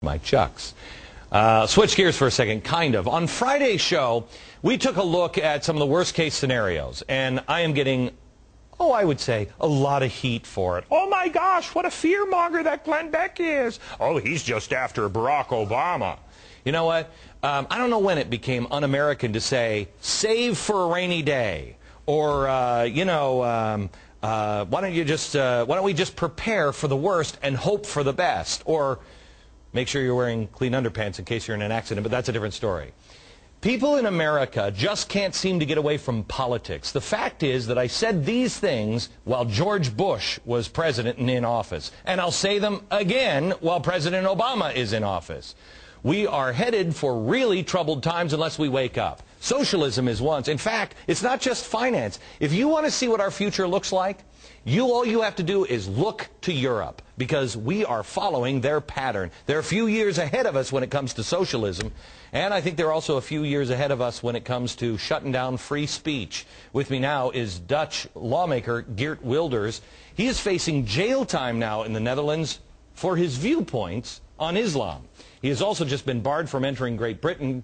my chucks. Switch gears for a second, kind of. On Friday's show, we took a look at some of the worst-case scenarios, and I am getting, I would say, a lot of heat for it. Oh, my gosh, what a fearmonger that Glenn Beck is. Oh, he's just after Barack Obama. You know what? I don't know when it became un-American to say, save for a rainy day, or, why don't we just prepare for the worst and hope for the best, or make sure you're wearing clean underpants in case you're in an accident, but that's a different story. People in America just can't seem to get away from politics. The fact is that I said these things while George Bush was president and in office, and I'll say them again while President Obama is in office. We are headed for really troubled times unless we wake up. Socialism is one. In fact, it's not just finance. If you want to see what our future looks like, all you have to do is look to Europe, because we are following their pattern. They're a few years ahead of us when it comes to socialism, and I think they're also a few years ahead of us when it comes to shutting down free speech. With me now is Dutch lawmaker Geert Wilders. He is facing jail time now in the Netherlands for his viewpoints on Islam. He has also just been barred from entering Great Britain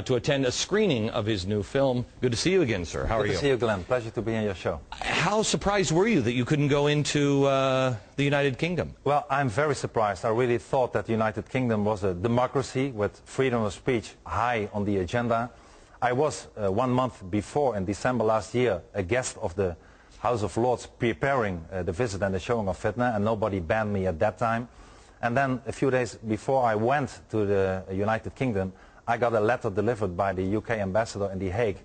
to attend a screening of his new film. Good to see you again, sir. How are you? Good to see you, Glenn. Pleasure to be on your show. How surprised were you that you couldn't go into the United Kingdom? Well, I'm very surprised. I really thought that the United Kingdom was a democracy with freedom of speech high on the agenda. I was 1 month before, in December last year, a guest of the House of Lords preparing the visit and the showing of fitna, and nobody banned me at that time. And then a few days before I went to the United Kingdom, I got a letter delivered by the UK ambassador in The Hague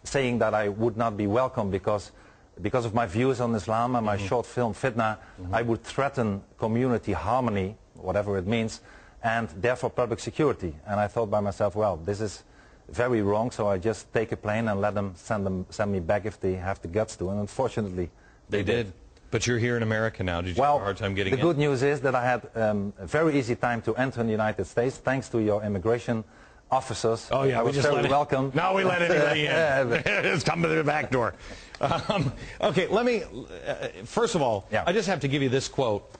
saying that I would not be welcome because of my views on Islam and my short film Fitna. I would threaten community harmony, whatever it means, and therefore public security. And I thought by myself, well, this is very wrong, so I just take a plane and let them send me back if they have the guts to. And unfortunately, they did. But you're here in America now. Did you have a hard time getting in? The good news is that I had a very easy time to enter the United States thanks to your immigration officers. Oh, yeah, I was very welcome. Now we let anybody in. Just come to the back door. Okay, let me, first of all, I just have to give you this quote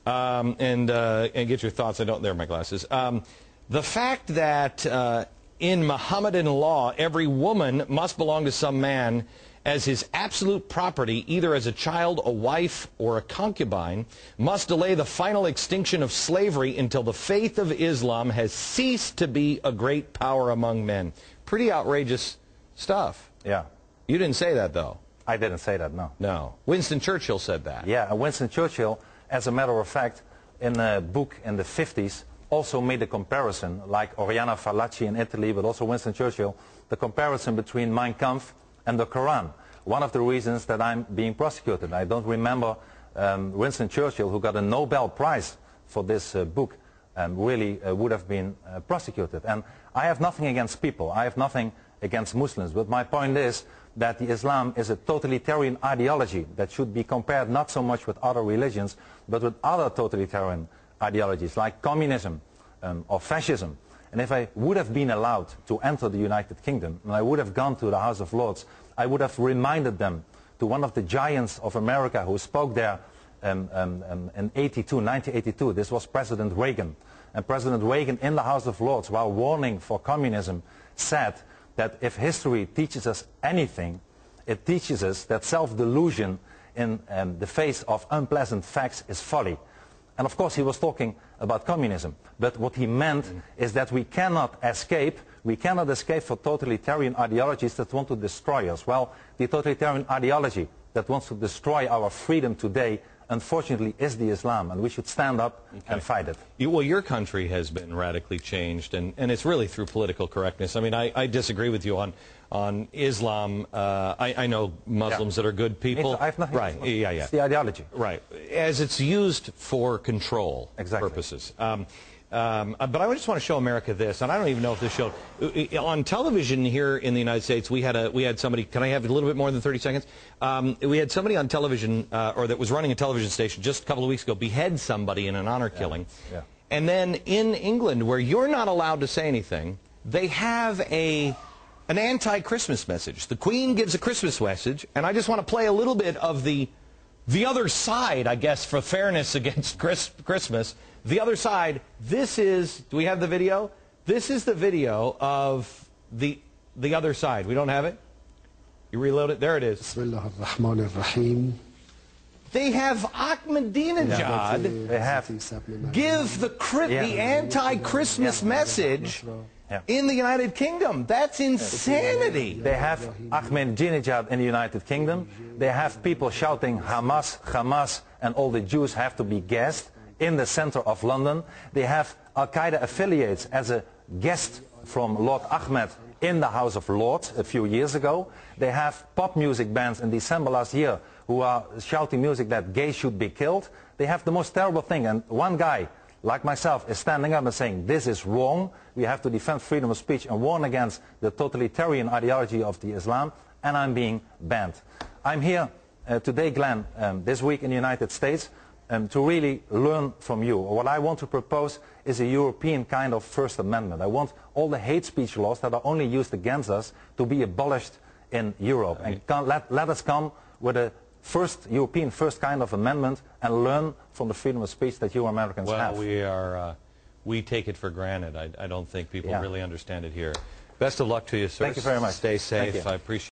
and get your thoughts. There are my glasses. The fact that in Mohammedan law, every woman must belong to some man as his absolute property, either as a child, a wife, or a concubine, must delay the final extinction of slavery until the faith of Islam has ceased to be a great power among men. Pretty outrageous stuff. Yeah. You didn't say that, though. I didn't say that, no. No. Winston Churchill said that. Yeah, Winston Churchill, as a matter of fact, in a book in the 50s, also made a comparison, like Oriana Fallaci in Italy, but also Winston Churchill, the comparison between Mein Kampf and the Quran. One of the reasons that I'm being prosecuted. I don't remember Winston Churchill, who got a Nobel Prize for this book, really would have been prosecuted. And I have nothing against people. I have nothing against Muslims. But my point is that the Islam is a totalitarian ideology that should be compared not so much with other religions, but with other totalitarian ideologies like communism or fascism. And if I would have been allowed to enter the United Kingdom, and I would have gone to the House of Lords, I would have reminded them to one of the giants of America who spoke there in 1982. This was President Reagan. And President Reagan in the House of Lords, while warning for communism, said that if history teaches us anything, it teaches us that self-delusion in the face of unpleasant facts is folly. And of course he was talking about communism, but what he meant is that we cannot escape for totalitarian ideologies that want to destroy us. Well, the totalitarian ideology that wants to destroy our freedom today, unfortunately, is the Islam, and we should stand up and fight it. Well, your country has been radically changed, and it's really through political correctness. I mean, I disagree with you on Islam. I know Muslims that are good people. I have nothing right. Yeah. It's the ideology. Right. As it's used for control purposes. But I just want to show America this, and I don't even know if this showed on television here in the United States. We had somebody. Can I have a little bit more than 30 seconds? We had somebody on television, or that was running a television station just a couple of weeks ago, behead somebody in an honor killing. Yeah. And then in England, where you're not allowed to say anything, they have an anti-Christmas message. The Queen gives a Christmas message, and I just want to play a little bit of the The other side, I guess, for fairness against Christmas, the other side, this is, do we have the video? This is the video of the other side. We don't have it? You reload it? There it is. They have Ahmadinejad give the anti-Christmas message in the United Kingdom. That's insanity. They have Ahmadinejad in the United Kingdom. They have people shouting Hamas, Hamas, and all the Jews have to be gassed in the center of London. They have Al-Qaeda affiliates as a guest from Lord Ahmed in the House of Lords a few years ago. They have pop music bands in December last year who are shouting music that gays should be killed. They have the most terrible thing, and one guy like myself is standing up and saying this is wrong. We have to defend freedom of speech and warn against the totalitarian ideology of the Islam, and I'm being banned. I'm here today, Glenn, this week in the United States to really learn from you. What I want to propose is a European kind of First Amendment. I want all the hate speech laws that are only used against us to be abolished in Europe. And let us come with a European first kind of amendment and learn from the freedom of speech that you Americans have. Well, we take it for granted. I don't think people really understand it here. Best of luck to you, sir. Thank you very much. Stay safe. I appreciate it.